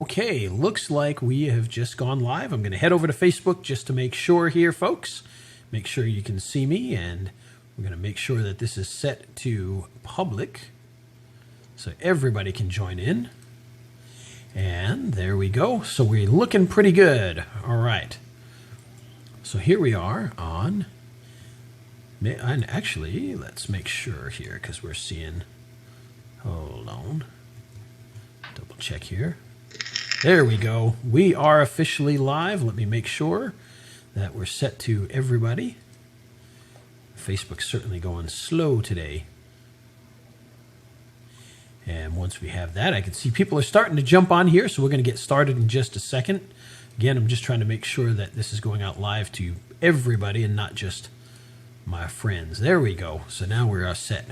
Okay, looks like we have just gone live. I'm going to head over to Facebook just to make sure here, folks. Make sure you can see me, and we're going to make sure that this is set to public so everybody can join in. And there we go. So we're looking pretty good. All right. So here we are on... And actually, let's make sure here because we're seeing... Hold on. Double check here. There we go. We are officially live. Let me make sure that we're set to everybody. Facebook's certainly going slow today. And once we have that, I can see people are starting to jump on here, so we're going to get started in just a second. Again, I'm just trying to make sure that this is going out live to everybody and not just my friends. There we go. So now we're set.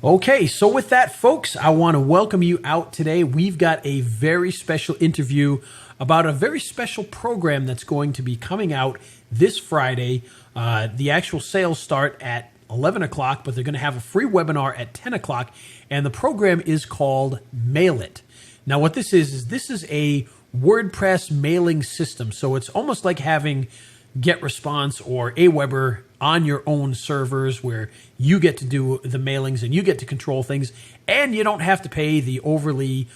Okay, so with that, folks, I want to welcome you out today. We've got a very special interview about a very special program that's going to be coming out this Friday. The actual sales start at 11 o'clock, but they're going to have a free webinar at 10 o'clock, and the program is called MailIt. Now, what this is a WordPress mailing system, so it's almost like having GetResponse or Aweber on your own servers where you get to do the mailings and you get to control things, and you don't have to pay the overly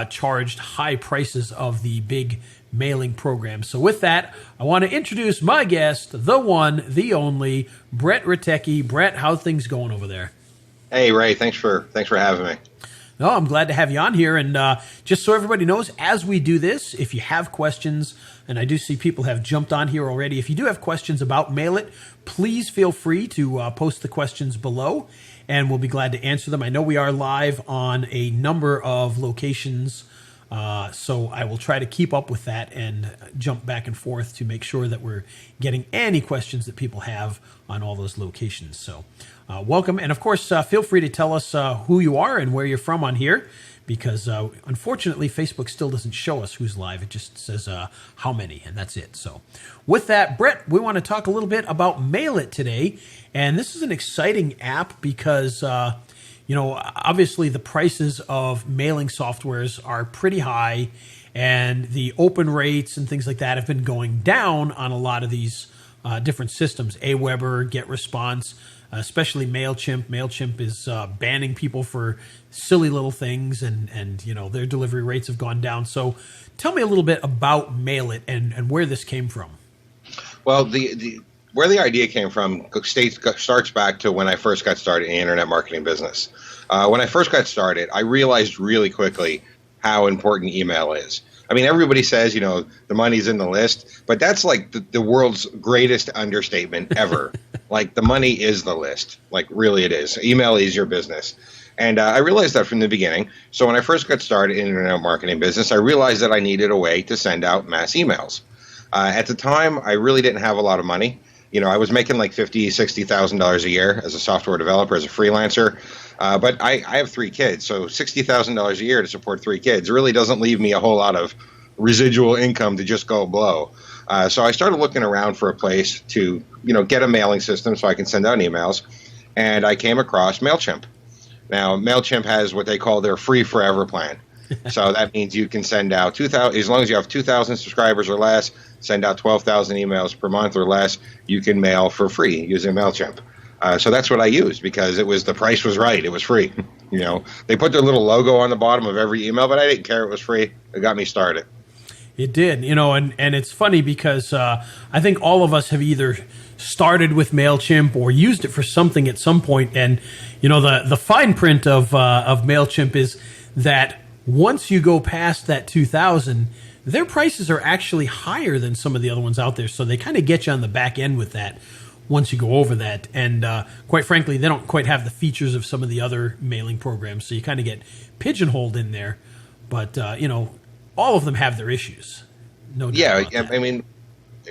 charged high prices of the big mailing programs. So with that, I want to introduce my guest, the one, the only, Brett Rutecky. Brett, how things going over there? Hey, Ray, thanks for having me. No, I'm glad to have you on here. And just so everybody knows, as we do this, if you have questions, and I do see people have jumped on here already, if you do have questions about MailIt, please feel free to post the questions below, and we'll be glad to answer them. I know we are live on a number of locations, so I will try to keep up with that and jump back and forth to make sure that we're getting any questions that people have on all those locations. So welcome. And of course, feel free to tell us who you are and where you're from on here, because unfortunately, Facebook still doesn't show us who's live. It just says how many, and that's it. So with that, Brett, we want to talk a little bit about MailIt today. And this is an exciting app because, obviously the prices of mailing softwares are pretty high, and the open rates and things like that have been going down on a lot of these different systems. Aweber, GetResponse, especially MailChimp. MailChimp is banning people for silly little things, and their delivery rates have gone down. So tell me a little bit about MailIt and where this came from. Well, where the idea came from starts back to when I first got started in the internet marketing business. When I first got started, I realized really quickly how important email is. I mean, everybody says, the money's in the list, but that's like the world's greatest understatement ever. Like, the money is the list. Like, really it is. Email is your business. And I realized that from the beginning. So when I first got started in internet marketing business, I realized that I needed a way to send out mass emails. At the time, I really didn't have a lot of money. I was making like $50,000, $60,000 a year as a software developer, as a freelancer. But I have 3 kids, so $60,000 a year to support 3 kids really doesn't leave me a whole lot of residual income to just go blow. So I started looking around for a place to, get a mailing system so I can send out emails, and I came across MailChimp. Now, MailChimp has what they call their free forever plan. So that means you can send out 2,000, as long as you have 2,000 subscribers or less, send out 12,000 emails per month or less, you can mail for free using MailChimp. So that's what I used because the price was right. It was free. They put their little logo on the bottom of every email, but I didn't care. It was free. It got me started. It did, and it's funny because I think all of us have either started with MailChimp or used it for something at some point. And, the fine print of MailChimp is that once you go past that 2,000, their prices are actually higher than some of the other ones out there. So they kind of get you on the back end with that once you go over that. And quite frankly, they don't quite have the features of some of the other mailing programs. So you kind of get pigeonholed in there. But, all of them have their issues. No doubt about that. I mean,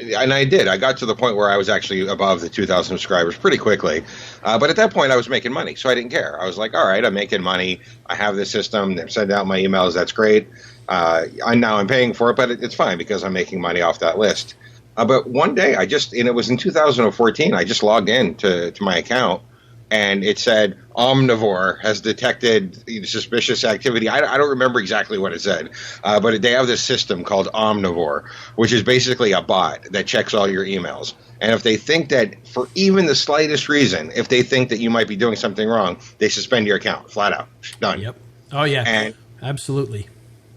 and I did. I got to the point where I was actually above the 2,000 subscribers pretty quickly. But at that point, I was making money, so I didn't care. I was like, all right, I'm making money. I have this system. I'm sending out my emails. That's great. I'm paying for it, but it's fine because I'm making money off that list. But one day, and it was in 2014, I just logged in to my account, and it said omnivore has detected suspicious activity. I don't remember exactly what it said, but they have this system called omnivore, which is basically a bot that checks all your emails. And if they think that for even the slightest reason, if they think that you might be doing something wrong, they suspend your account flat out. Done. Yep. Oh, yeah. And absolutely.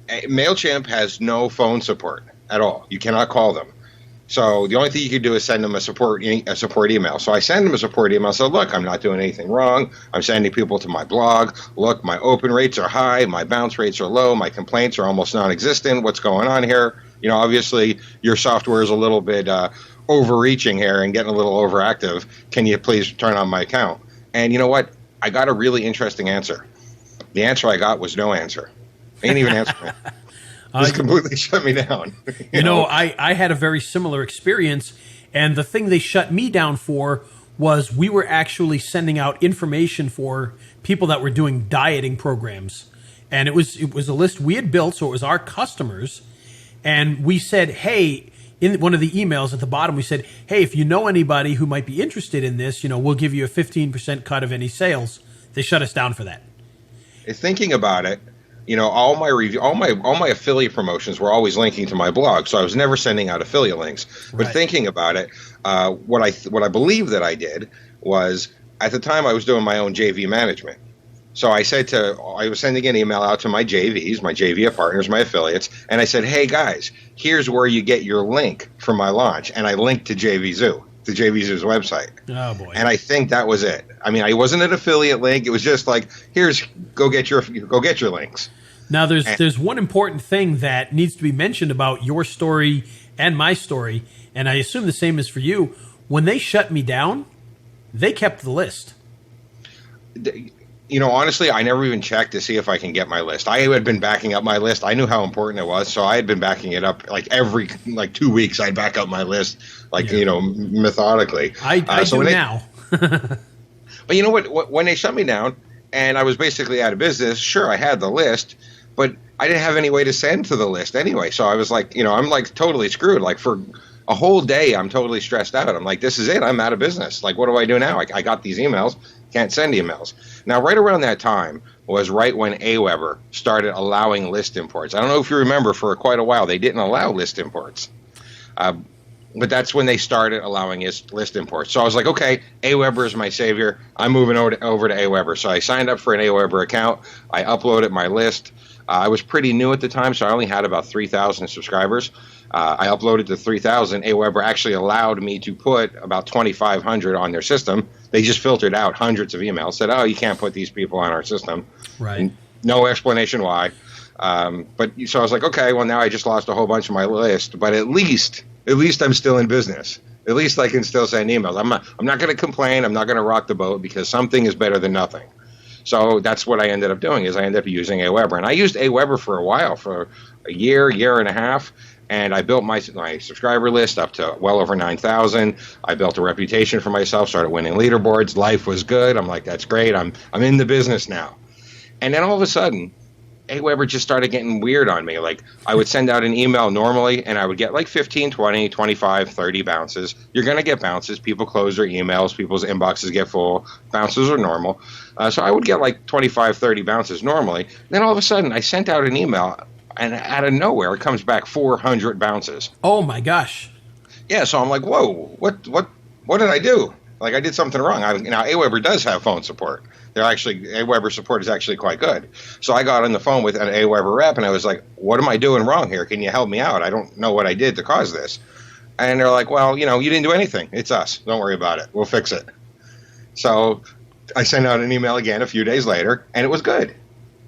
MailChimp has no phone support at all. You cannot call them. So the only thing you can do is send them a support email. So I send them a support email. So look, I'm not doing anything wrong. I'm sending people to my blog. Look, my open rates are high. My bounce rates are low. My complaints are almost non-existent. What's going on here? You know, obviously your software is a little bit overreaching here and getting a little overactive. Can you please turn on my account? And you know what? I got a really interesting answer. The answer I got was no answer. They didn't even answer me. Just completely shut me down. You know, I had a very similar experience, and the thing they shut me down for was we were actually sending out information for people that were doing dieting programs. And it was a list we had built, so it was our customers. And we said, hey, in one of the emails at the bottom, we said, hey, if you know anybody who might be interested in this, you know, we'll give you a 15% cut of any sales. They shut us down for that. Thinking about it, you know, all my affiliate promotions were always linking to my blog, so I was never sending out affiliate links. But Right. thinking about it, what I believe that I did was at the time I was doing my own JV management. So I was sending an email out to my JVs, my JV partners, my affiliates, and I said, hey guys, here's where you get your link for my launch, and I linked to JVZoo. To JVZoo's website. Oh, boy. And I think that was it. I mean, it wasn't an affiliate link. It was just like, go get your links. Now, there's one important thing that needs to be mentioned about your story and my story, and I assume the same is for you. When they shut me down, they kept the list. You know, honestly, I never even checked to see if I can get my list. I had been backing up my list. I knew how important it was, so I had been backing it up like every 2 weeks. I'd back up my list, you know, methodically. I do now. But you know what? When they shut me down and I was basically out of business, sure, I had the list, but I didn't have any way to send to the list anyway. So I was like, you know, I'm like totally screwed. Like for a whole day, I'm totally stressed out. I'm like, this is it. I'm out of business. Like, what do I do now? I got these emails. Can't send emails. Now, right around that time was right when Aweber started allowing list imports. I don't know if you remember, for quite a while, they didn't allow list imports. But that's when they started allowing list imports. So I was like, okay, Aweber is my savior. I'm moving over to Aweber. So I signed up for an Aweber account. I uploaded my list. I was pretty new at the time, so I only had about 3,000 subscribers. I uploaded to 3,000. Aweber actually allowed me to put about 2,500 on their system. They just filtered out hundreds of emails, said, oh, you can't put these people on our system. Right. No explanation why. But so I was like, okay, well, now I just lost a whole bunch of my list, but at least I'm still in business. At least I can still send emails. I'm not going to complain. I'm not going to rock the boat, because something is better than nothing. So that's what I ended up doing, is I ended up using Aweber. And I used Aweber for a while, for a year and a half. And I built my subscriber list up to well over 9,000. I built a reputation for myself, started winning leaderboards. Life was good. I'm like, that's great. I'm in the business now. And then all of a sudden, Aweber just started getting weird on me. Like, I would send out an email normally, and I would get like 15, 20, 25, 30 bounces. You're going to get bounces. People close their emails. People's inboxes get full. Bounces are normal. So I would get like 25, 30 bounces normally. Then all of a sudden, I sent out an email, and out of nowhere, it comes back 400 bounces. Oh, my gosh. Yeah, so I'm like, whoa, what did I do? Like, I did something wrong. Now, Aweber does have phone support. Aweber support is actually quite good. So I got on the phone with an Aweber rep, and I was like, what am I doing wrong here? Can you help me out? I don't know what I did to cause this. And they're like, well, you know, you didn't do anything. It's us. Don't worry about it. We'll fix it. So I sent out an email again a few days later, and it was good.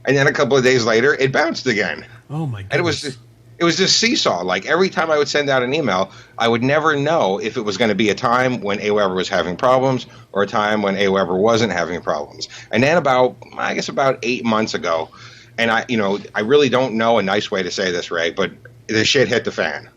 And then a couple of days later, it bounced again. Oh, my goodness. And it was just seesaw. Like, every time I would send out an email, I would never know if it was going to be a time when Aweber was having problems or a time when Aweber wasn't having problems. And then about 8 months ago, and I really don't know a nice way to say this, Ray, but the shit hit the fan.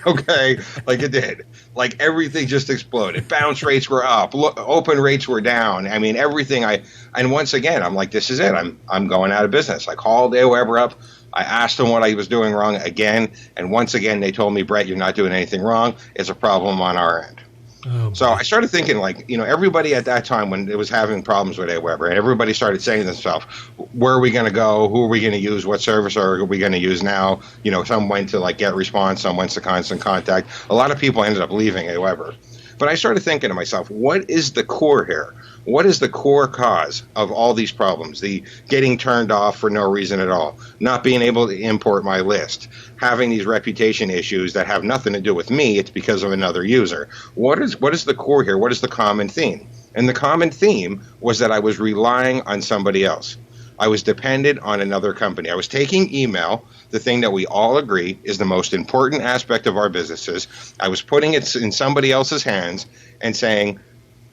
Okay, like it did. Like, everything just exploded. Bounce rates were up. Open rates were down. I mean, everything. And once again, I'm like, this is it. I'm going out of business. I called Aweber up. I asked them what I was doing wrong again, and once again they told me, Brett, you're not doing anything wrong. It's a problem on our end. Oh, So boy. I started thinking, like, everybody at that time when it was having problems with Aweber, and everybody started saying to themselves, where are we going to go? Who are we going to use? What service are we going to use now? Some went to like Get Response, some went to Constant Contact. A lot of people ended up leaving Aweber. But I started thinking to myself, what is the core here? What is the core cause of all these problems? The getting turned off for no reason at all, not being able to import my list, having these reputation issues that have nothing to do with me. It's because of another user. What is the core here? What is the common theme? And the common theme was that I was relying on somebody else. I was dependent on another company. I was taking email, the thing that we all agree is the most important aspect of our businesses. I was putting it in somebody else's hands and saying,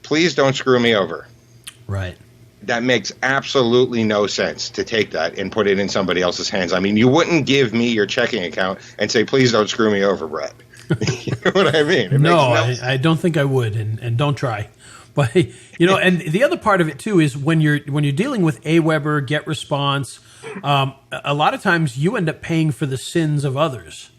please don't screw me over. Right. That makes absolutely no sense to take that and put it in somebody else's hands. I mean, you wouldn't give me your checking account and say, please don't screw me over, Brett. You know what I mean? I don't think I would, and don't try. But and the other part of it too is when you're dealing with Aweber, Get Response, a lot of times you end up paying for the sins of others.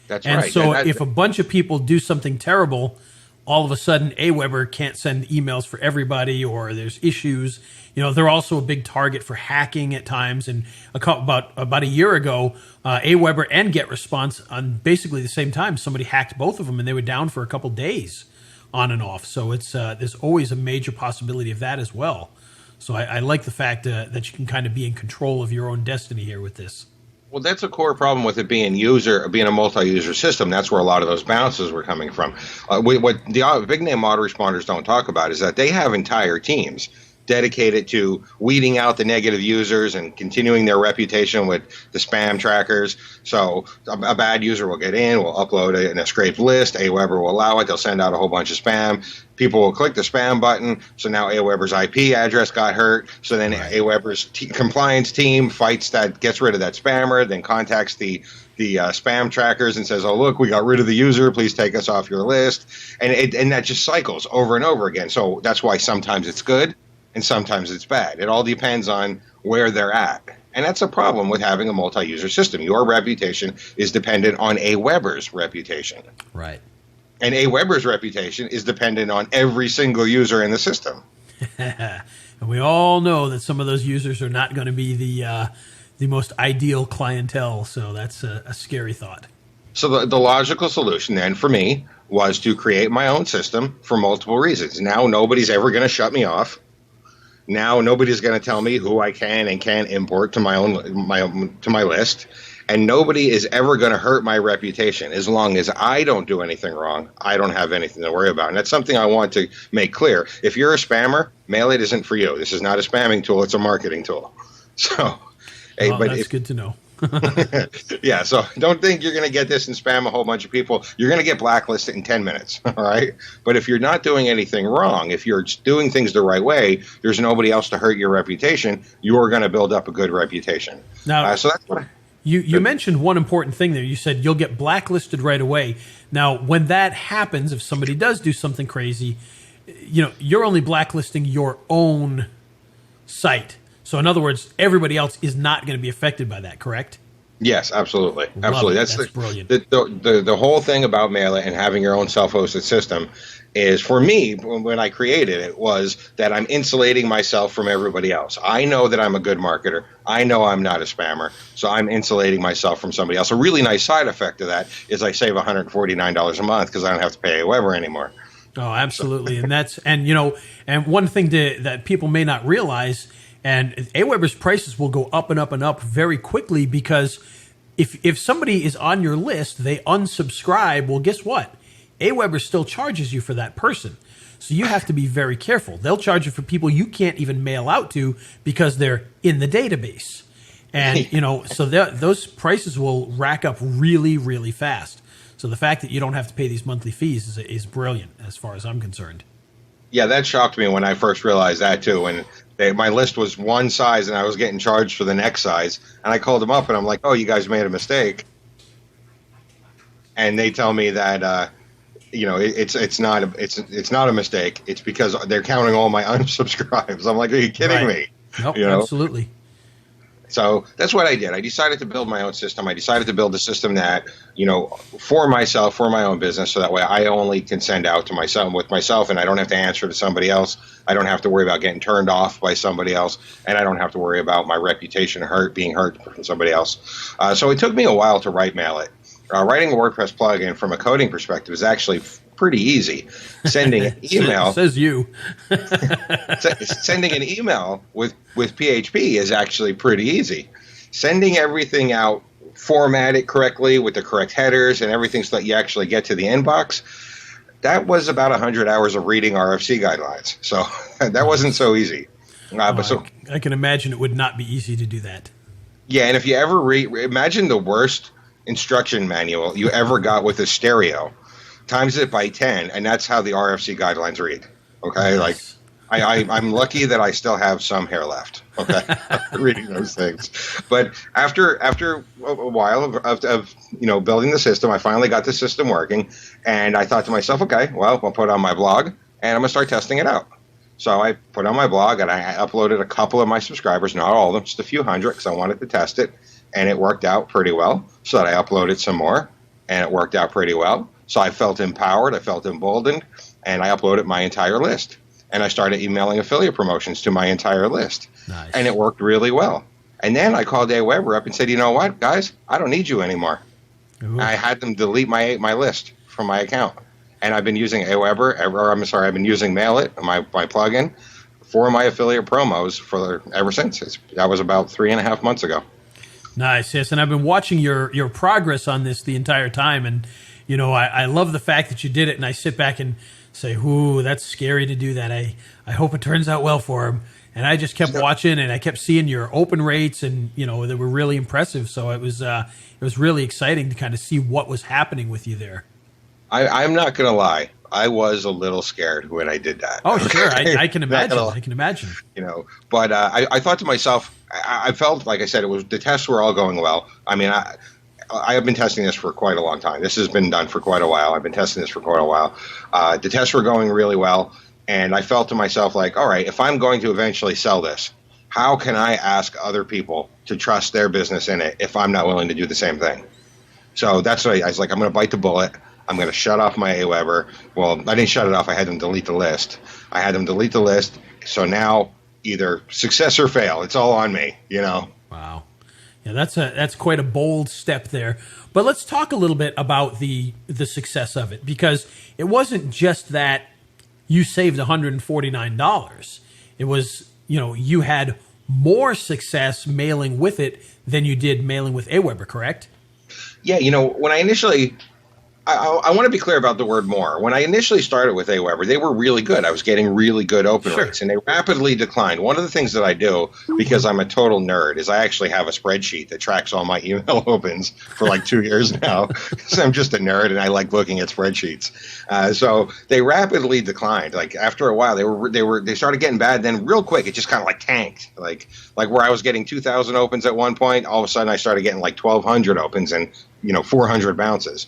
That's and right. So if a bunch of people do something terrible, all of a sudden Aweber can't send emails for everybody, or there's issues. They're also a big target for hacking at times. And about a year ago, Aweber and Get Response on basically the same time, somebody hacked both of them, and they were down for a couple days on and off. So it's there's always a major possibility of that as well. So I like the fact that you can kind of be in control of your own destiny here with this. Well, that's a core problem with it being a multi-user system. That's where a lot of those bounces were coming from. What the big name autoresponders don't talk about is that they have entire teams dedicated to weeding out the negative users and continuing their reputation with the spam trackers. So a bad user will get in, will upload it in a scraped list. Aweber will allow it. They'll send out a whole bunch of spam. People will click the spam button. So now Aweber's IP address got hurt. So then Aweber's compliance team fights that, gets rid of that spammer, then contacts the spam trackers and says, oh, look, we got rid of the user. Please take us off your list. And that just cycles over and over again. So that's why sometimes it's good and sometimes it's bad. It all depends on where they're at. And that's a problem with having a multi-user system. Your reputation is dependent on Aweber's reputation. Right. And Aweber's reputation is dependent on every single user in the system. And we all know that some of those users are not going to be the most ideal clientele. So that's a scary thought. So the logical solution then for me was to create my own system for multiple reasons. Now nobody's ever going to shut me off. Now nobody's going to tell me who I can and can't import to my list, and nobody is ever going to hurt my reputation as long as I don't do anything wrong. I don't have anything to worry about, and that's something I want to make clear. If you're a spammer, MailIt isn't for you. This is not a spamming tool; it's a marketing tool. So, that's good to know. Yeah, so don't think you're going to get this and spam a whole bunch of people. You're going to get blacklisted in 10 minutes, all right? But if you're not doing anything wrong, if you're doing things the right way, there's nobody else to hurt your reputation. You're going to build up a good reputation. Now, so that's what you mentioned one important thing there. You said you'll get blacklisted right away. Now, when that happens, if somebody does do something crazy, you're only blacklisting your own site. So in other words, everybody else is not going to be affected by that, correct? Yes, absolutely. Absolutely. That's brilliant. The whole thing about MailIt and having your own self-hosted system is, for me, when I created it, was that I'm insulating myself from everybody else. I know that I'm a good marketer. I know I'm not a spammer. So I'm insulating myself from somebody else. A really nice side effect of that is I save $149 a month because I don't have to pay Aweber anymore. Oh, absolutely. And one thing that people may not realize, and Aweber's prices will go up and up and up very quickly, because if somebody is on your list, they unsubscribe, well, guess what? Aweber still charges you for that person. So you have to be very careful. They'll charge you for people you can't even mail out to because they're in the database. And, so those prices will rack up really, really fast. So the fact that you don't have to pay these monthly fees is brilliant as far as I'm concerned. Yeah, that shocked me when I first realized that too. And my list was one size, and I was getting charged for the next size. And I called them up, and I'm like, "Oh, you guys made a mistake." And they tell me that it's not a mistake. It's because they're counting all my unsubscribes. I'm like, "Are you kidding me?" Nope, absolutely. So that's what I did. I decided to build my own system. I decided to build a system that, for myself, for my own business, so that way I only can send out to myself, and I don't have to answer to somebody else. I don't have to worry about getting turned off by somebody else, and I don't have to worry about my reputation being hurt from somebody else. So it took me a while to write MailIt. Writing a WordPress plugin from a coding perspective is actually pretty easy. Sending an email says you. Sending an email with PHP is actually pretty easy. Sending everything out, format it correctly with the correct headers and everything so that you actually get to the inbox, that was about 100 hours of reading RFC guidelines. So that wasn't so easy. I can imagine it would not be easy to do that. Yeah, and if you ever imagine the worst instruction manual you ever got with a stereo, times it by 10, and that's how the RFC guidelines read. Okay, Nice. I'm lucky that I still have some hair left. Okay, reading those things. But after a while of building the system, I finally got the system working, and I thought to myself, okay, well, I'll put it on my blog, and I'm gonna start testing it out. So I put it on my blog, and I uploaded a couple of my subscribers, not all of them, just a few hundred, because I wanted to test it, and it worked out pretty well. So that I uploaded some more, and it worked out pretty well. So I felt empowered, I felt emboldened, and I uploaded my entire list. And I started emailing affiliate promotions to my entire list. Nice. And it worked really well. And then I called Aweber up and said, you know what, guys, I don't need you anymore. Ooh. I had them delete my list from my account. And I've been using I've been using MailIt, my plugin, for my affiliate promos ever since. That was about 3.5 months ago. Nice, yes. And I've been watching your progress on this the entire time. And, I love the fact that you did it. And I sit back and say, ooh, that's scary to do that. I hope it turns out well for him. And I just kept watching, and I kept seeing your open rates, and, they were really impressive. So it was really exciting to kind of see what was happening with you there. I'm not going to lie. I was a little scared when I did that. Oh, sure. I can imagine. I can imagine. But I thought to myself, I felt, like I said, the tests were all going well. I mean, I have been testing this for quite a long time. This has been done for quite a while. I've been testing this for quite a while. The tests were going really well, and I felt to myself like, all right, if I'm going to eventually sell this, how can I ask other people to trust their business in it if I'm not willing to do the same thing? So that's what I was like, I'm going to bite the bullet. I'm going to shut off my Aweber. Well, I didn't shut it off. I had them delete the list. So now either success or fail. It's all on me, Wow. Yeah, that's quite a bold step there. But let's talk a little bit about the success of it, because it wasn't just that you saved $149. It was, you had more success mailing with it than you did mailing with Aweber, correct? Yeah, when I initially, I want to be clear about the word more. When I initially started with Aweber, they were really good. I was getting really good open rates, and they rapidly declined. One of the things that I do, because I'm a total nerd, is I actually have a spreadsheet that tracks all my email opens for like 2 years now, because I'm just a nerd and I like looking at spreadsheets. So they rapidly declined. Like after a while, they started getting bad. Then real quick, it just kind of like tanked. Like where I was getting 2,000 opens at one point, all of a sudden I started getting like 1,200 opens and 400 bounces.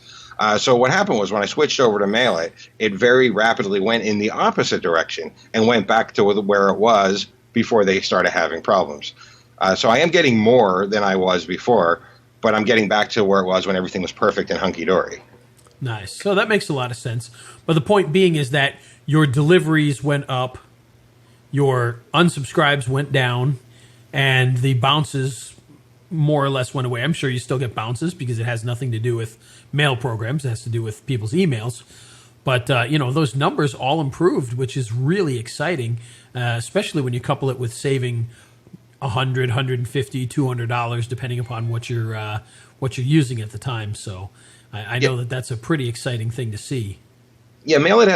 So what happened was when I switched over to MailIt, it very rapidly went in the opposite direction and went back to where it was before they started having problems. So I am getting more than I was before, but I'm getting back to where it was when everything was perfect and hunky-dory. Nice. So that makes a lot of sense. But the point being is that your deliveries went up, your unsubscribes went down, and the bounces more or less went away. I'm sure you still get bounces because it has nothing to do with mail programs. It has to do with people's emails. But, those numbers all improved, which is really exciting, especially when you couple it with saving $100, $150, $200, depending upon what you're using at the time. So I know that's a pretty exciting thing to see. Yeah, MailIt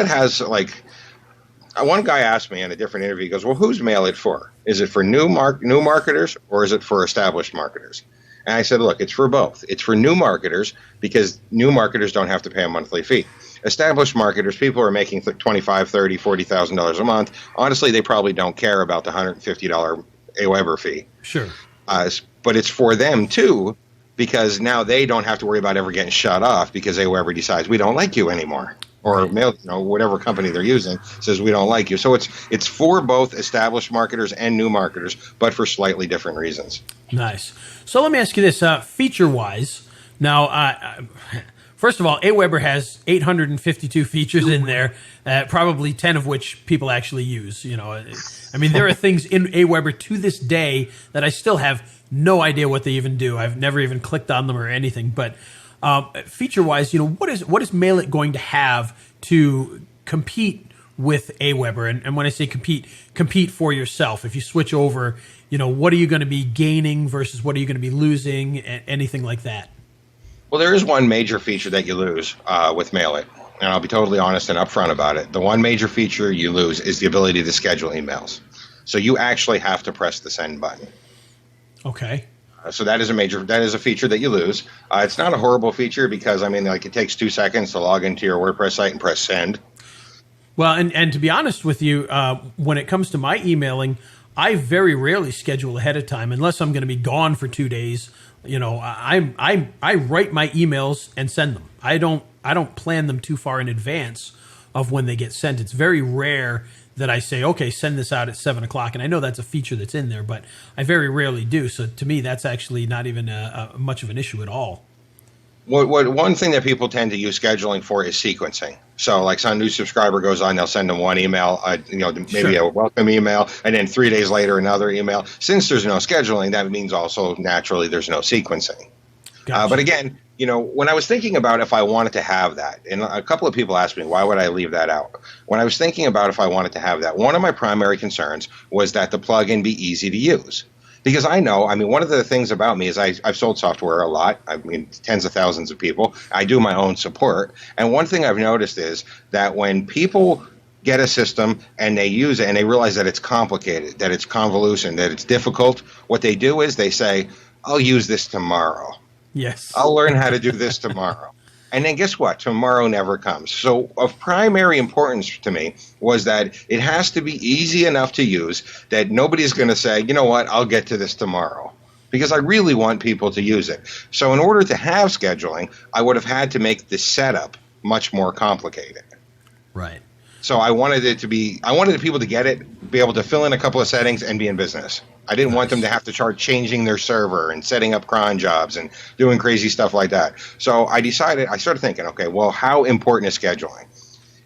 has like, one guy asked me in a different interview, he goes, well, who's MailIt for? Is it for new marketers or is it for established marketers? And I said, look, it's for both. It's for new marketers because new marketers don't have to pay a monthly fee. Established marketers, people who are making $25,000, $30,000, $40,000 a month, honestly, they probably don't care about the $150 Aweber fee. Sure. But it's for them, too, because now they don't have to worry about ever getting shut off because Aweber decides we don't like you anymore. or Right. mail, whatever company they're using says we don't like you. So it's for both established marketers and new marketers, but for slightly different reasons. Nice. So let me ask you this: feature-wise, now, first of all, Aweber has 852 features in there, probably 10 of which people actually use. I mean, there are things in Aweber to this day that I still have no idea what they even do. I've never even clicked on them or anything. But feature-wise, what is MailIt going to have to compete with Aweber? And when I say compete for yourself. If you switch over, what are you going to be gaining versus what are you going to be losing? Anything like that. Well, there is one major feature that you lose with MailIt, and I'll be totally honest and upfront about it. The one major feature you lose is the ability to schedule emails. So you actually have to press the send button. Okay. So that is a feature that you lose. It's not a horrible feature because it takes 2 seconds to log into your WordPress site and press send. Well, and to be honest with you, when it comes to my emailing, I very rarely schedule ahead of time unless I'm going to be gone for 2 days. I write my emails and send them. I don't plan them too far in advance of when they get sent. It's very rare that I say, okay, send this out at 7:00. And I know that's a feature that's in there, but I very rarely do. So to me, that's actually not even much of an issue at all. One thing that people tend to use scheduling for is sequencing. So, like, some new subscriber goes on, they'll send them one email, maybe Sure. a welcome email, and then 3 days later another email. Since there's no scheduling, that means also naturally there's no sequencing. Gotcha. But again, when I was thinking about if I wanted to have that, and a couple of people asked me, why would I leave that out? When I was thinking about if I wanted to have that, one of my primary concerns was that the plugin be easy to use. Because one of the things about me is I've sold software a lot. Tens of thousands of people. I do my own support. And one thing I've noticed is that when people get a system and they use it and they realize that it's complicated, that it's convolution, that it's difficult, what they do is they say, I'll use this tomorrow. Yes. I'll learn how to do this tomorrow. And then guess what? Tomorrow never comes. So of primary importance to me was that it has to be easy enough to use that nobody's going to say, you know what, I'll get to this tomorrow. Because I really want people to use it. So in order to have scheduling, I would have had to make the setup much more complicated. Right. So I wanted the people to get it, be able to fill in a couple of settings and be in business. I didn't want them to have to start changing their server and setting up cron jobs and doing crazy stuff like that. So I started thinking, okay, well, how important is scheduling?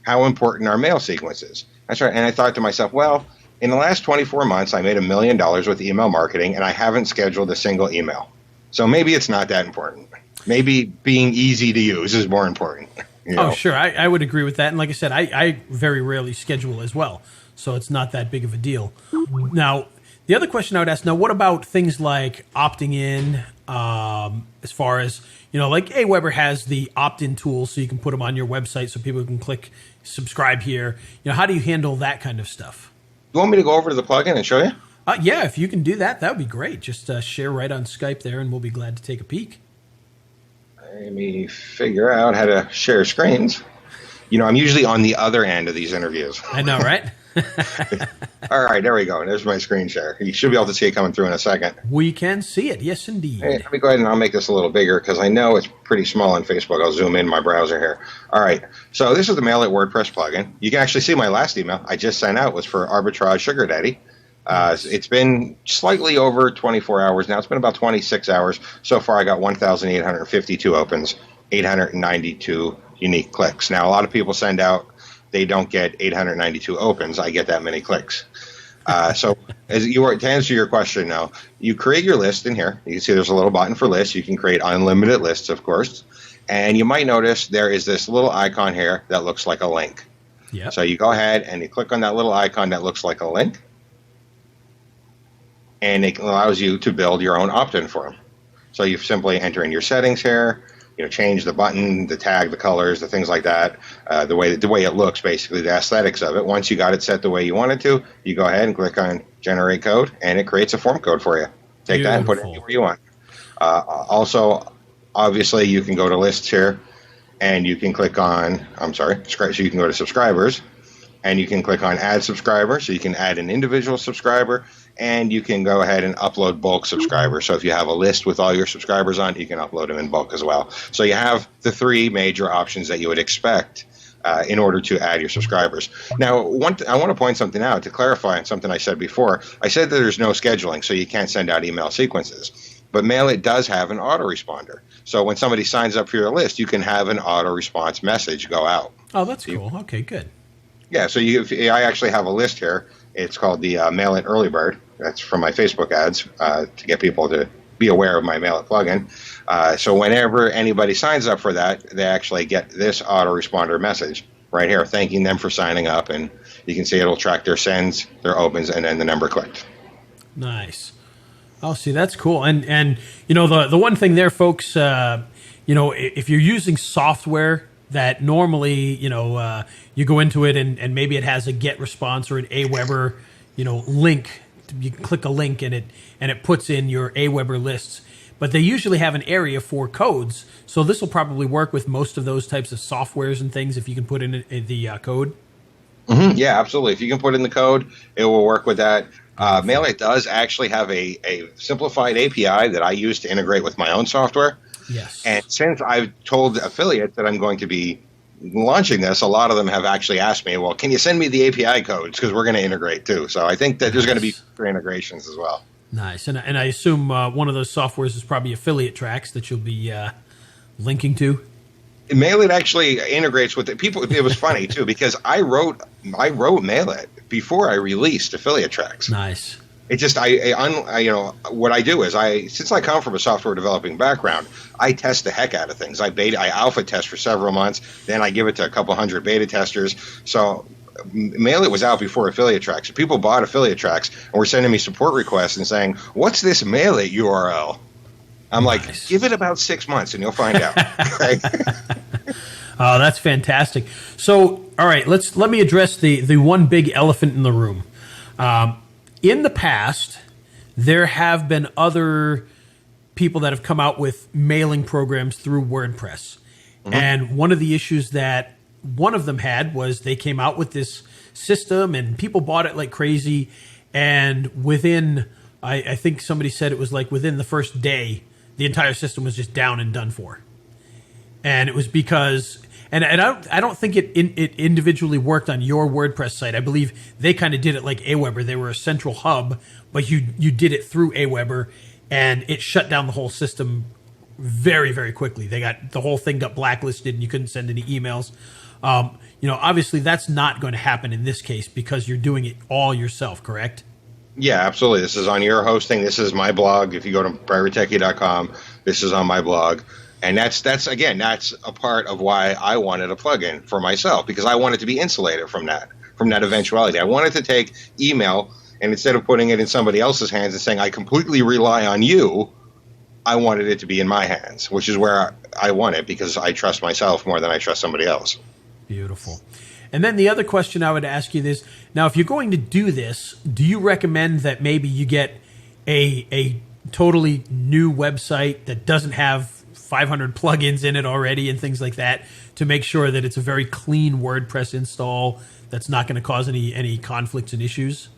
How important are mail sequences? That's right. And I thought to myself, well, in the last 24 months, I made $1 million with email marketing, and I haven't scheduled a single email. So maybe it's not that important. Maybe being easy to use is more important. Oh, sure. I would agree with that. And like I said, I very rarely schedule as well. So it's not that big of a deal. Now, the other question I would ask, now, what about things like opting in, as far as, like Aweber has the opt-in tool so you can put them on your website so people can click subscribe here. How do you handle that kind of stuff? You want me to go over to the plugin and show you? Yeah, if you can do that, that would be great. Just share right on Skype there, and we'll be glad to take a peek. Let me figure out how to share screens. I'm usually on the other end of these interviews. I know, right? All right, there we go. There's my screen share. You should be able to see it coming through in a second. We can see it. Yes, indeed. Hey, let me go ahead and I'll make this a little bigger because I know it's pretty small on Facebook. I'll zoom in my browser here. All right, so this is the MailIt WordPress plugin. You can actually see my last email I just sent out was for Arbitrage Sugar Daddy. It's been slightly over 24 hours now. It's been about 26 hours. So far, I got 1,852 opens, 892 unique clicks. Now, a lot of people send out, they don't get 892 opens. I get that many clicks. So to answer your question now, you create your list in here. You can see there's a little button for lists. You can create unlimited lists, of course. And you might notice there is this little icon here that looks like a link. Yep. So you go ahead and you click on that little icon that looks like a link. And it allows you to build your own opt-in form. So you simply enter in your settings here, change the button, the tag, the colors, the things like that, the way it looks, basically the aesthetics of it. Once you got it set the way you want it to, you go ahead and click on generate code, and it creates a form code for you. Take that and put it anywhere you want. Also, obviously, you can go to lists here, and you can click on, so you can go to subscribers, and you can click on add subscriber, so you can add an individual subscriber, and you can go ahead and upload bulk subscribers. So if you have a list with all your subscribers on, you can upload them in bulk as well. So you have the three major options that you would expect in order to add your subscribers. Now, I want to point something out to clarify on something I said before. I said that there's no scheduling, so you can't send out email sequences. But MailIt does have an autoresponder. So when somebody signs up for your list, you can have an auto-response message go out. Oh, that's cool. Okay, good. Yeah, so I actually have a list here. It's called the MailIt Early Bird. That's from my Facebook ads to get people to be aware of my MailIt plugin. So whenever anybody signs up for that, they actually get this autoresponder message right here, thanking them for signing up. And you can see it'll track their sends, their opens, and then the number clicked. Nice. Oh, see, that's cool. And you know, the one thing there, folks, you know, if you're using software that normally, you know, you go into it and maybe it has a GET response or an Aweber, you know, link. You can click a link and it puts in your Aweber lists. But they usually have an area for codes. So this will probably work with most of those types of softwares and things if you can put in the code. Mm-hmm. Yeah, absolutely. If you can put in the code, it will work with that. MailIt does actually have a simplified API that I use to integrate with my own software. Yes. And since I've told affiliates that I'm going to be launching this, a lot of them have actually asked me, well, can you send me the API codes? Because we're going to integrate too. So I think that there's going to be integrations as well. Nice. And I assume one of those softwares is probably affiliate tracks that you'll be linking to. MailIt actually integrates with it. People, it was funny too because I wrote MailIt before I released affiliate tracks. Nice. It just I you know what I do is since I come from a software developing background, I test the heck out of things. I alpha test for several months, then I give it to a couple hundred beta testers. So MailIt was out before affiliate tracks. People bought affiliate tracks and were sending me support requests and saying, "What's this MailIt URL?" I'm like, nice. Give it about 6 months and you'll find out. Right? Oh, that's fantastic. So, all right, let me address the one big elephant in the room. In the past, there have been other people that have come out with mailing programs through WordPress. Mm-hmm. And one of the issues that one of them had was they came out with this system and people bought it like crazy. And within, I think somebody said it was like within the first day, the entire system was just down and done for. And it was because, and I don't think it individually worked on your WordPress site. I believe they kind of did it like Aweber. They were a central hub, but you did it through Aweber, and it shut down the whole system very, very quickly. The whole thing got blacklisted, and you couldn't send any emails. You know, obviously that's not going to happen in this case because you're doing it all yourself, correct? Yeah, absolutely. This is on your hosting. This is my blog. If you go to Rutecky.com, this is on my blog. And that's a part of why I wanted a plugin for myself, because I wanted to be insulated from that eventuality. I wanted to take email, and instead of putting it in somebody else's hands and saying I completely rely on you, I wanted it to be in my hands, which is where I want it because I trust myself more than I trust somebody else. Beautiful. And then the other question I would ask you is, now if you're going to do this, do you recommend that maybe you get a totally new website that doesn't have 500 plugins in it already and things like that to make sure that it's a very clean WordPress install that's not going to cause any conflicts and issues?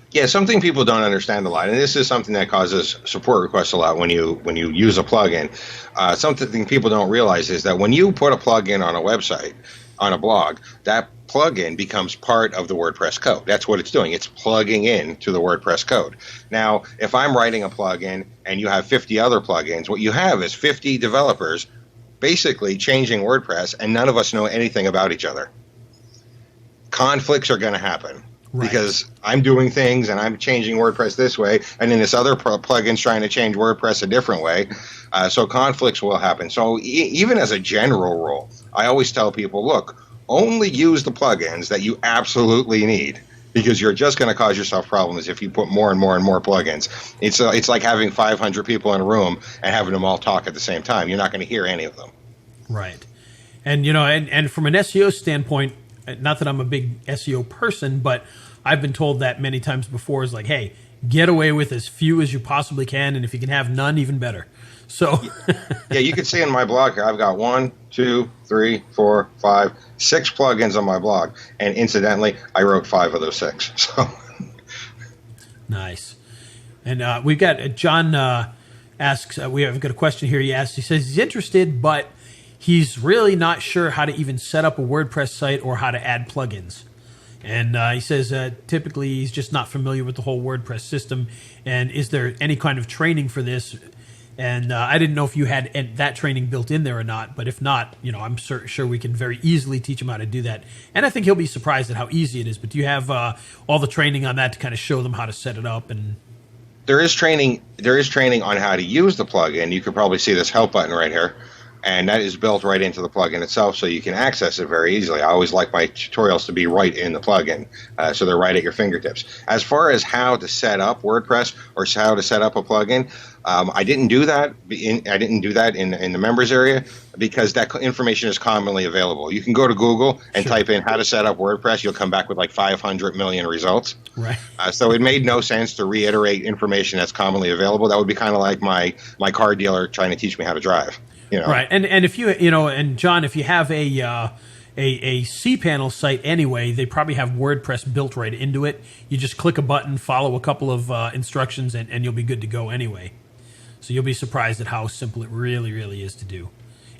Yeah, something people don't understand a lot, and this is something that causes support requests a lot when you use a plugin. Something people don't realize is that when you put a plugin on a website, on a blog, that plugin becomes part of the WordPress code. That's what it's doing. It's plugging in to the WordPress code. Now, if I'm writing a plugin and you have 50 other plugins, what you have is 50 developers basically changing WordPress, and none of us know anything about each other. Conflicts are going to happen. Right. Because I'm doing things and I'm changing WordPress this way, and then this other plugin's trying to change WordPress a different way. So conflicts will happen. So even as a general rule, I always tell people, look, only use the plugins that you absolutely need, because you're just going to cause yourself problems if you put more and more and more plugins. It's like having 500 people in a room and having them all talk at the same time. You're not going to hear any of them. Right. And, you know, and from an SEO standpoint, not that I'm a big SEO person, but I've been told that many times before is like, hey, get away with as few as you possibly can, and if you can have none, even better. So yeah, you can see in my blog here, I've got 1, 2, 3, 4, 5, 6 plugins on my blog, and incidentally, I wrote 5 of those 6. So nice. And we've got John asks, we have got a question here. He asks, he says he's interested, but he's really not sure how to even set up a WordPress site or how to add plugins. And he says typically he's just not familiar with the whole WordPress system. And is there any kind of training for this? And I didn't know if you had that training built in there or not. But if not, I'm sure we can very easily teach him how to do that. And I think he'll be surprised at how easy it is. But do you have all the training on that to kind of show them how to set it up? And there is training on how to use the plugin. You can probably see this help button right here. And that is built right into the plugin itself, so you can access it very easily. I always like my tutorials to be right in the plugin, so they're right at your fingertips. As far as how to set up WordPress or how to set up a plugin, I didn't do that. In the members area because that information is commonly available. You can go to Google and type in how to set up WordPress. You'll come back with like 500 million results. Right. So it made no sense to reiterate information that's commonly available. That would be kind of like my car dealer trying to teach me how to drive. Right, and if and John, if you have a cPanel site anyway, they probably have WordPress built right into it. You just click a button, follow a couple of instructions, and you'll be good to go anyway. So you'll be surprised at how simple it really, really is to do.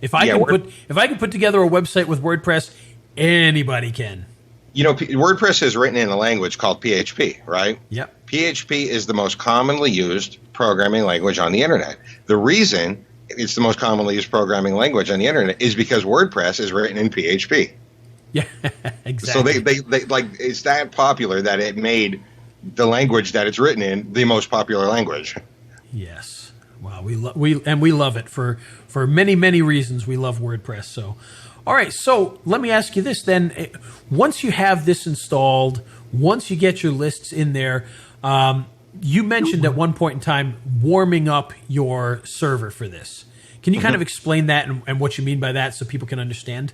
If I can put together a website with WordPress, anybody can. WordPress is written in a language called PHP, right? Yep. PHP is the most commonly used programming language on the internet. The reason it's the most commonly used programming language on the internet is because WordPress is written in PHP. Yeah, exactly. So they like it's that popular that it made the language that it's written in the most popular language. Yes. Wow, we love it for many, many reasons. We love WordPress. So, all right. So let me ask you this then: once you have this installed, once you get your lists in there. You mentioned at one point in time warming up your server for this. Can you kind of explain that and what you mean by that so people can understand?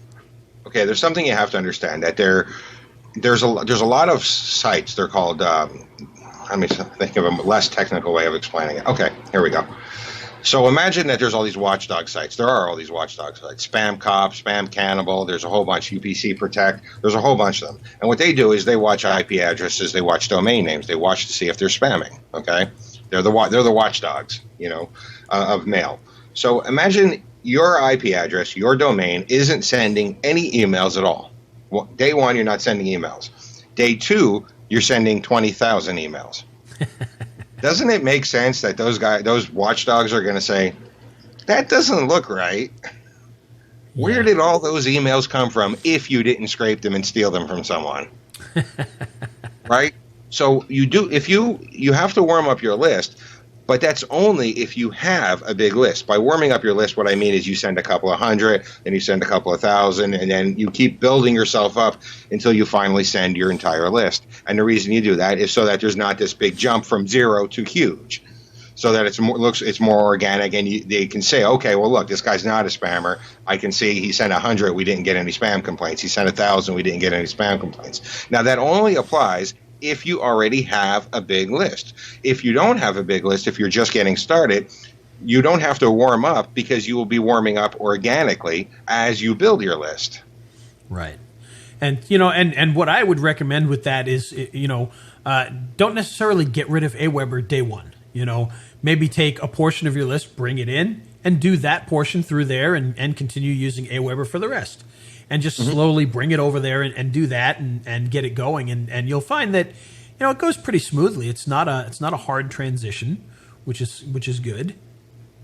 Okay, there's something you have to understand that there's a lot of sites. They're called. Let me think of a less technical way of explaining it. Okay, here we go. So imagine that there's all these watchdog sites. There are all these watchdog sites. Spam Cop, Spam Cannibal. There's a whole bunch. UPC Protect. There's a whole bunch of them. And what they do is they watch IP addresses. They watch domain names. They watch to see if they're spamming. Okay, they're the watchdogs, of mail. So imagine your IP address, your domain isn't sending any emails at all. Well, day one, you're not sending emails. Day two, you're sending 20,000 emails. Doesn't it make sense that those watchdogs are going to say, that doesn't look right? Where did all those emails come from if you didn't scrape them and steal them from someone? Right? So you have to warm up your list, but that's only if you have a big list. By warming up your list, what I mean is you send a couple of hundred, then you send a couple of thousand, and then you keep building yourself up until you finally send your entire list. And the reason you do that is so that there's not this big jump from 0 to huge, so that it's more organic, and they can say, okay, well, look, this guy's not a spammer. I can see he sent 100, we didn't get any spam complaints. He sent 1,000, we didn't get any spam complaints. Now, that only applies if you already have a big list. If you don't have a big list, if you're just getting started, you don't have to warm up because you will be warming up organically as you build your list. Right. And, and what I would recommend with that is, don't necessarily get rid of Aweber day one. Maybe take a portion of your list, bring it in, and do that portion through there and continue using Aweber for the rest. And just slowly bring it over there and do that and get it going. And you'll find that, it goes pretty smoothly. It's not a hard transition, which is good.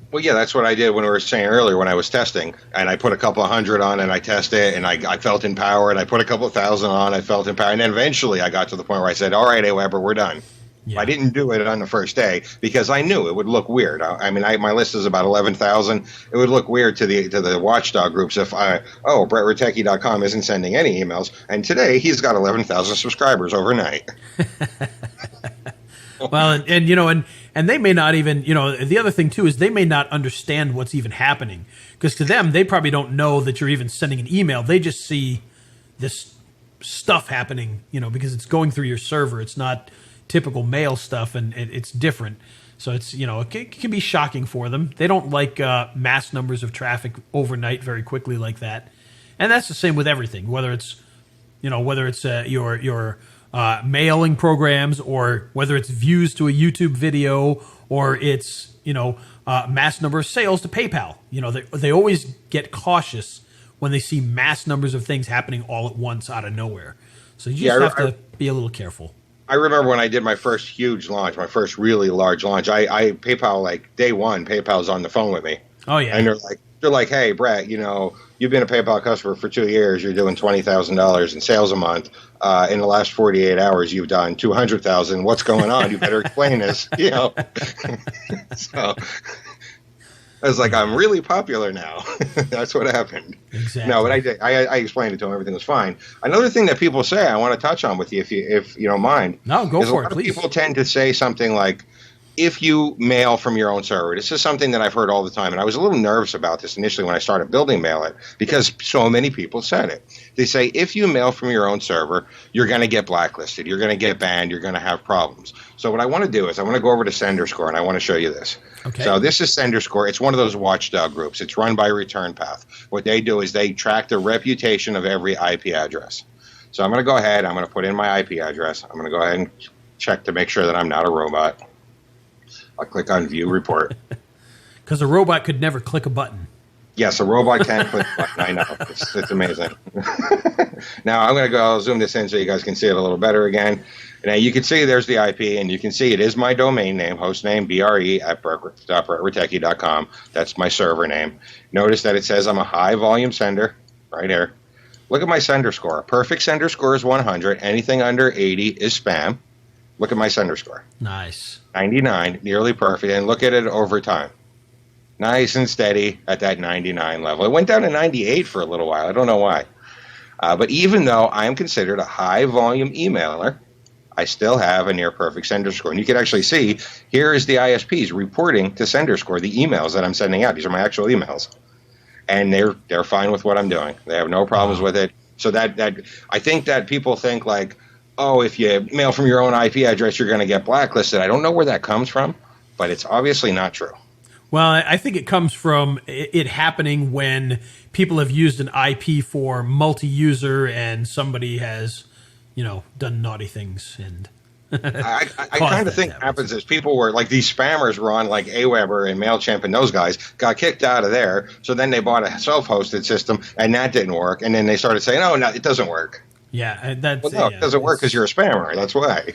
Well, yeah, that's what I did when we were saying earlier when I was testing. And I put a couple of hundred on and I tested and I felt empowered. I put a couple of thousand on, I felt empowered. And then eventually I got to the point where I said, all right, Aweber, we're done. Yeah. I didn't do it on the first day because I knew it would look weird. My list is about 11,000. It would look weird to the watchdog groups if BrettRutecky.com isn't sending any emails, and today he's got 11,000 subscribers overnight. Well, and they may not even, the other thing too is they may not understand what's even happening, because to them they probably don't know that you're even sending an email. They just see this stuff happening, because it's going through your server. It's not typical mail stuff, and it's different. So it's, it can be shocking for them. They don't like mass numbers of traffic overnight very quickly like that. And that's the same with everything, whether it's your mailing programs, or whether it's views to a YouTube video, or it's, mass number of sales to PayPal. They always get cautious when they see mass numbers of things happening all at once out of nowhere. So you just have to be a little careful. I remember when I did my first huge launch, my first really large launch, I PayPal, like day one, PayPal's on the phone with me. Oh, yeah. And they're like, hey, Brett, you've been a PayPal customer for 2 years. You're doing $20,000 in sales a month. In the last 48 hours, you've done 200,000. What's going on? You better explain this. So I was like, I'm really popular now. That's what happened. Exactly. No, but I explained it to them. Everything was fine. Another thing that people say, I want to touch on with you, if you don't mind. No, go for it, please. People tend to say something like, if you mail from your own server. This is something that I've heard all the time, and I was a little nervous about this initially when I started building MailIt, because so many people said it. They say, if you mail from your own server, you're going to get blacklisted, you're going to get banned, you're going to have problems. So what I want to do is I want to go over to SenderScore, and I want to show you this. Okay. So this is SenderScore. It's one of those watchdog groups. It's run by ReturnPath. What they do is they track the reputation of every IP address. So I'm going to go ahead, I'm going to put in my IP address. I'm going to go ahead and check to make sure that I'm not a robot. I'll click on View Report. Because a robot could never click a button. Yes, a robot can click a button. I know. It's amazing. Now, I'm going to I'll zoom this in so you guys can see it a little better again. Now, you can see there's the IP, and you can see it is my domain name, hostname, bre@rutecky.com. That's my server name. Notice that it says I'm a high-volume sender right here. Look at my sender score. Perfect sender score is 100. Anything under 80 is spam. Look at my sender score. Nice. 99, nearly perfect, and look at it over time. Nice and steady at that 99 level. It went down to 98 for a little while. I don't know why. But even though I am considered a high-volume emailer, I still have a near-perfect sender score. And you can actually see, here is the ISPs reporting to sender score, the emails that I'm sending out. These are my actual emails. And they're fine with what I'm doing. They have no problems with it. So that I think that people think like, oh, if you mail from your own IP address, you're going to get blacklisted. I don't know where that comes from, but it's obviously not true. Well, I think it comes from it happening when people have used an IP for multi-user and somebody has, done naughty things. And I kind of think happens is people were like these spammers were on like Aweber and MailChimp and those guys got kicked out of there. So then they bought a self-hosted system and that didn't work. And then they started saying, oh, no, it doesn't work. Yeah, it doesn't work because you're a spammer. That's why.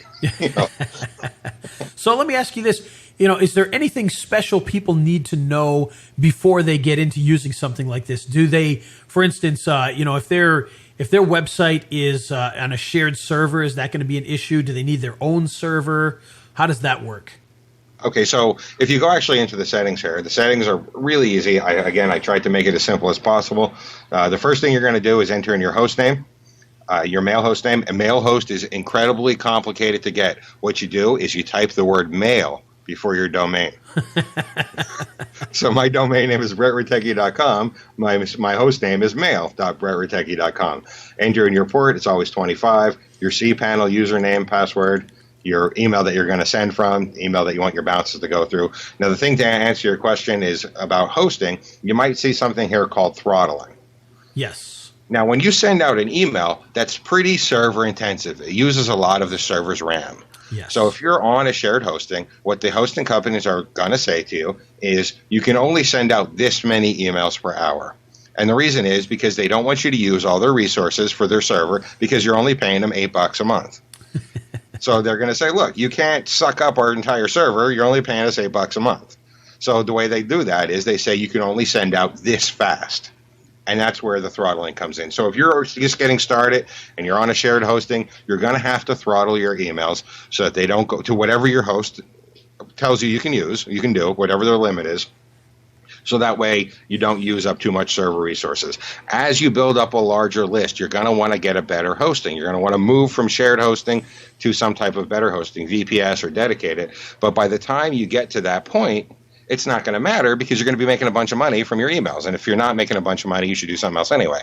So let me ask you this. Is there anything special people need to know before they get into using something like this? Do they, for instance, if their website is on a shared server, is that going to be an issue? Do they need their own server? How does that work? Okay, so if you go actually into the settings here, the settings are really easy. I tried to make it as simple as possible. The first thing you're going to do is enter in your host name. Your mail host name. A mail host is incredibly complicated to get. What you do is you type the word mail before your domain. So my domain name is brettrutecky.com. My host name is mail.brettrutecky.com. Enter in your port. It's always 25. Your cPanel username, password, your email that you're going to send from, email that you want your bounces to go through. Now, the thing to answer your question is about hosting. You might see something here called throttling. Yes. Now, when you send out an email, that's pretty server intensive. It uses a lot of the server's RAM. Yes. So if you're on a shared hosting, what the hosting companies are going to say to you is you can only send out this many emails per hour. And the reason is because they don't want you to use all their resources for their server because you're only paying them $8 a month. So they're going to say, look, you can't suck up our entire server. You're only paying us $8 a month. So the way they do that is they say you can only send out this fast. And that's where the throttling comes in. So if you're just getting started and you're on a shared hosting, you're going to have to throttle your emails so that they don't go to whatever your host tells you can use, you can do, whatever their limit is. So that way you don't use up too much server resources. As you build up a larger list, you're going to want to get a better hosting. You're going to want to move from shared hosting to some type of better hosting, VPS or dedicated. But by the time you get to that point, it's not going to matter because you're going to be making a bunch of money from your emails. And if you're not making a bunch of money, you should do something else anyway.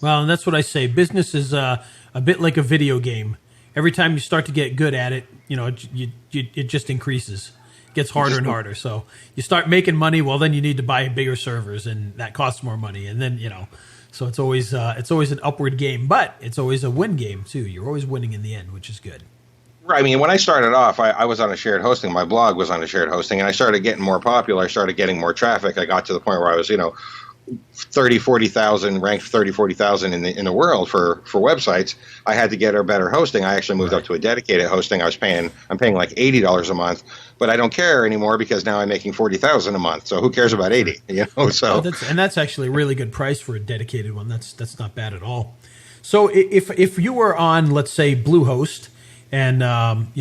Well, and that's what I say. Business is a bit like a video game. Every time you start to get good at it, it just increases. It gets harder and harder. So you start making money, well, then you need to buy bigger servers, and that costs more money. And then, so it's always an upward game, but it's always a win game too. You're always winning in the end, which is good. I mean, when I started off, I was on a shared hosting. My blog was on a shared hosting, and I started getting more popular. I started getting more traffic. I got to the point where I was, 30, 40,000, ranked 30, 40,000 in the world for websites. I had to get a better hosting. I actually moved up to a dedicated hosting. I'm paying like $80 a month, but I don't care anymore because now I'm making 40,000 a month. So who cares about 80? So that's actually a really good price for a dedicated one. That's not bad at all. So if you were on, let's say, Bluehost, and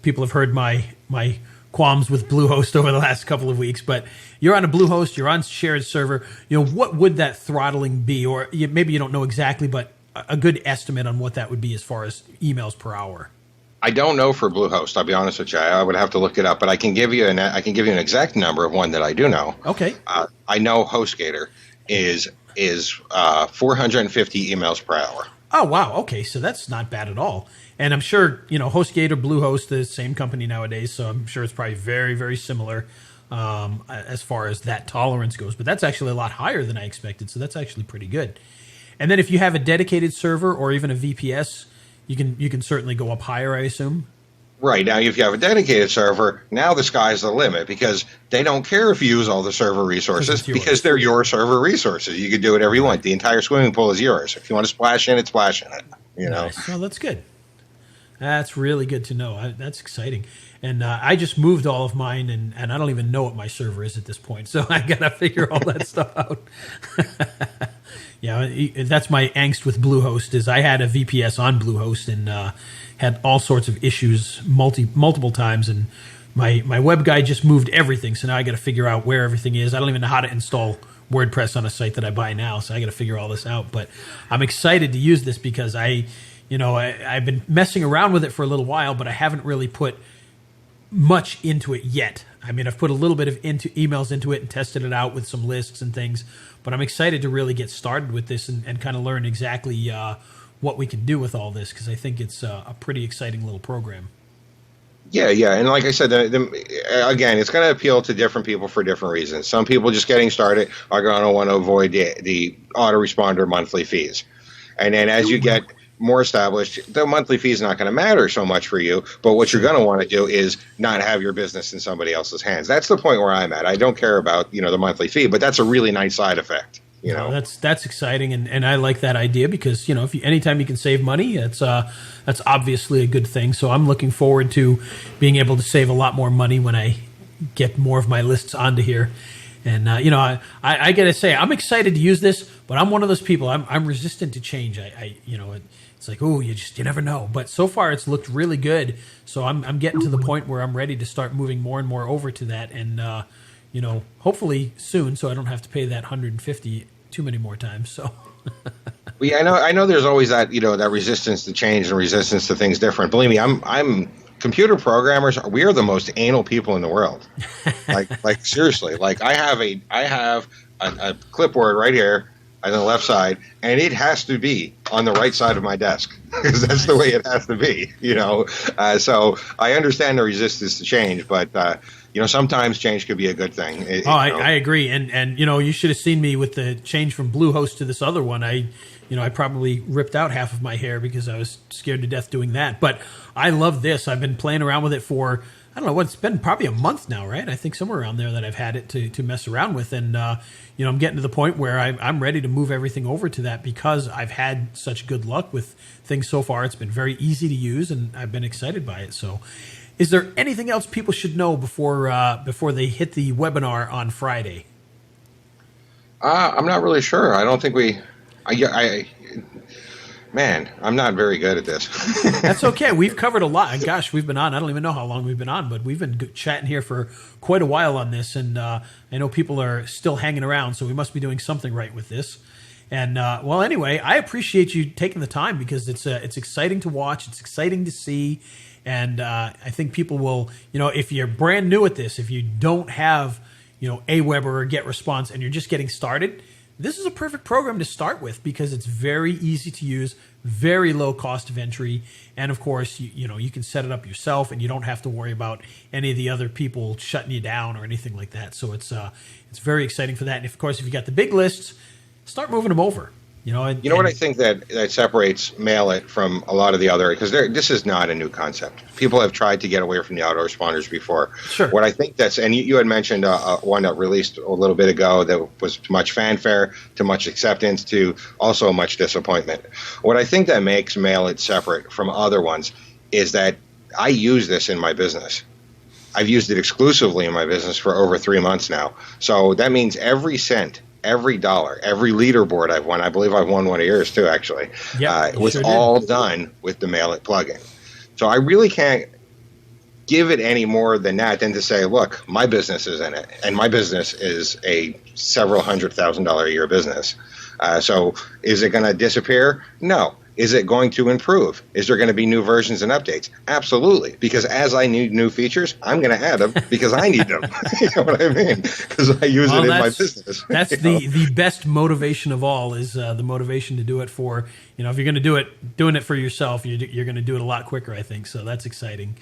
people have heard my qualms with Bluehost over the last couple of weeks, but you're on a Bluehost, you're on shared server, what would that throttling be? Or maybe you don't know exactly, but a good estimate on what that would be as far as emails per hour. I don't know for Bluehost. I'll be honest with you. I would have to look it up, but I can give you an exact number of one that I do know. Okay. I know HostGator is 450 emails per hour. Oh, wow. Okay. So that's not bad at all. And I'm sure, HostGator, Bluehost, the same company nowadays. So I'm sure it's probably very, very similar as far as that tolerance goes. But that's actually a lot higher than I expected. So that's actually pretty good. And then if you have a dedicated server or even a VPS, you can certainly go up higher, I assume. Right. Now, if you have a dedicated server, now the sky's the limit because they don't care if you use all the server resources because they're your server resources. You can do whatever you want. The entire swimming pool is yours. If you want to splash in it, splash in it. Nice. Well, that's good. That's really good to know. That's exciting. And I just moved all of mine, and I don't even know what my server is at this point. So I got to figure all that stuff out. That's my angst with Bluehost is I had a VPS on Bluehost and had all sorts of issues multiple times. And my web guy just moved everything. So now I got to figure out where everything is. I don't even know how to install WordPress on a site that I buy now. So I got to figure all this out. But I'm excited to use this because I've been messing around with it for a little while, but I haven't really put much into it yet. I mean, I've put a little bit of emails into it and tested it out with some lists and things, but I'm excited to really get started with this and kind of learn exactly what we can do with all this because I think it's a pretty exciting little program. Yeah, and like I said, again, it's going to appeal to different people for different reasons. Some people just getting started are going to want to avoid the autoresponder monthly fees. And then as you get more established, the monthly fee is not going to matter so much for you. But what you're going to want to do is not have your business in somebody else's hands. That's the point where I'm at. I don't care about the monthly fee, but that's a really nice side effect. That's exciting, and I like that idea because anytime you can save money, that's obviously a good thing. So I'm looking forward to being able to save a lot more money when I get more of my lists onto here. And I got to say, I'm excited to use this, but I'm one of those people. I'm resistant to change. It's like, you never know. But so far, it's looked really good. So I'm getting to the point where I'm ready to start moving more and more over to that, and hopefully soon, so I don't have to pay that $150 too many more times. So. Well, yeah, I know. There's always that that resistance to change and resistance to things different. Believe me, I'm computer programmers. We are the most anal people in the world. like seriously. Like I have a clipboard right here on the left side, and it has to be on the right side of my desk because that's the way it has to be. So I understand the resistance to change, but sometimes change could be a good thing. I agree, and you should have seen me with the change from Bluehost to this other one. I probably ripped out half of my hair because I was scared to death doing that. But I love this. I've been playing around with it for, I don't know, it's been probably a month now, right? I think somewhere around there that I've had it to mess around with. And, I'm getting to the point where I'm ready to move everything over to that because I've had such good luck with things so far. It's been very easy to use, and I've been excited by it. So is there anything else people should know before they hit the webinar on Friday? I'm not really sure. I don't think man, I'm not very good at this. That's okay. We've covered a lot. Gosh, we've been on. I don't even know how long we've been on, but we've been chatting here for quite a while on this. And I know people are still hanging around, so we must be doing something right with this. And anyway, I appreciate you taking the time because it's exciting to watch. It's exciting to see. And I think people will, if you're brand new at this, if you don't have, Aweber or GetResponse and you're just getting started, this is a perfect program to start with because it's very easy to use, very low cost of entry, and of course, you can set it up yourself, and you don't have to worry about any of the other people shutting you down or anything like that. So it's very exciting for that. And of course, if you got the big lists, start moving them over. You know, You know what I think that separates MailIt from a lot of the other, because this is not a new concept. People have tried to get away from the autoresponders before. Sure. What I think and you had mentioned one that released a little bit ago that was too much fanfare, too much acceptance, to also much disappointment. What I think that makes MailIt separate from other ones is that I use this in my business. I've used it exclusively in my business for over 3 months now. So that means every cent, every dollar, every leaderboard I've won, I believe I've won one of yours too, actually, Yep, was all done with the MailIt plugin. So I really can't give it any more than that than to say, look, my business is in it, and my business is a several $100,000 a year business. So is it going to disappear? No. Is it going to improve? Is there going to be new versions and updates? Absolutely. Because as I need new features, I'm going to add them because I need them. You know what I mean? Because I use it in my business. That's the best motivation of all is the motivation to do it for, if you're going to doing it for yourself, you're going to do it a lot quicker, I think. So that's exciting.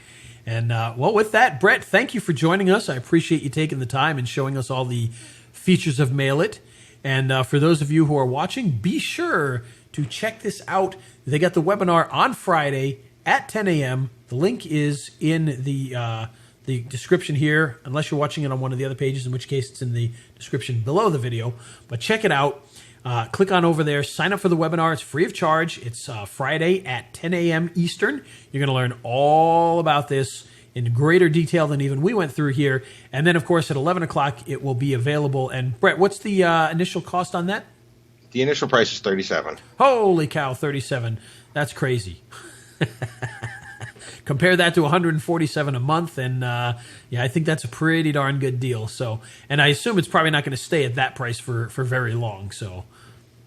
And well, with that, Brett, thank you for joining us. I appreciate you taking the time and showing us all the features of MailIt. And for those of you who are watching, be sure to check this out. They got the webinar on Friday at 10 a.m. The link is in the description here, unless you're watching it on one of the other pages, in which case it's in the description below the video. But check it out. Click on over there. Sign up for the webinar. It's free of charge. It's Friday at 10 a.m. Eastern. You're going to learn all about this in greater detail than even we went through here. And then, of course, at 11 o'clock, it will be available. And, Brett, what's the initial cost on that? The initial price is $37. Holy cow, $37. That's crazy. Compare that to $147 a month, and I think that's a pretty darn good deal. So, and I assume it's probably not going to stay at that price for very long. So,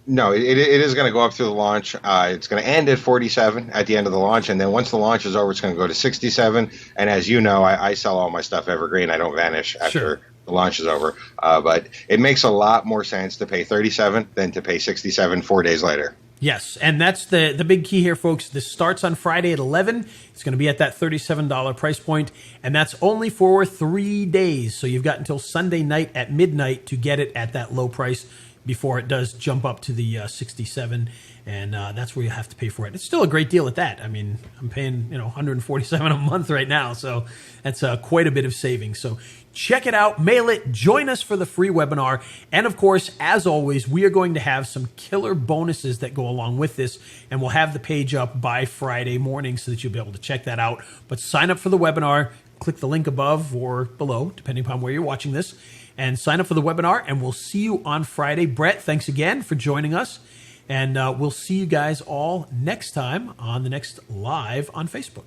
no, it is going to go up through the launch. It's going to end at $47 at the end of the launch, and then once the launch is over, it's going to go to $67. And as you know, I sell all my stuff evergreen. I don't vanish after the launch is over. But it makes a lot more sense to pay $37 than to pay $67 4 days later. Yes, and that's the big key here, folks. This starts on Friday at 11. It's going to be at that $37 price point, and that's only for 3 days. So you've got until Sunday night at midnight to get it at that low price before it does jump up to the $67, and that's where you have to pay for it. It's still a great deal at that. I mean, I'm paying $147 a month right now, so that's quite a bit of savings. So check it out. MailIt. Join us for the free webinar. And, of course, as always, we are going to have some killer bonuses that go along with this, and we'll have the page up by Friday morning so that you'll be able to check that out. But sign up for the webinar. Click the link above or below, depending upon where you're watching this, and sign up for the webinar, and we'll see you on Friday. Brett, thanks again for joining us, and we'll see you guys all next time on the next live on Facebook.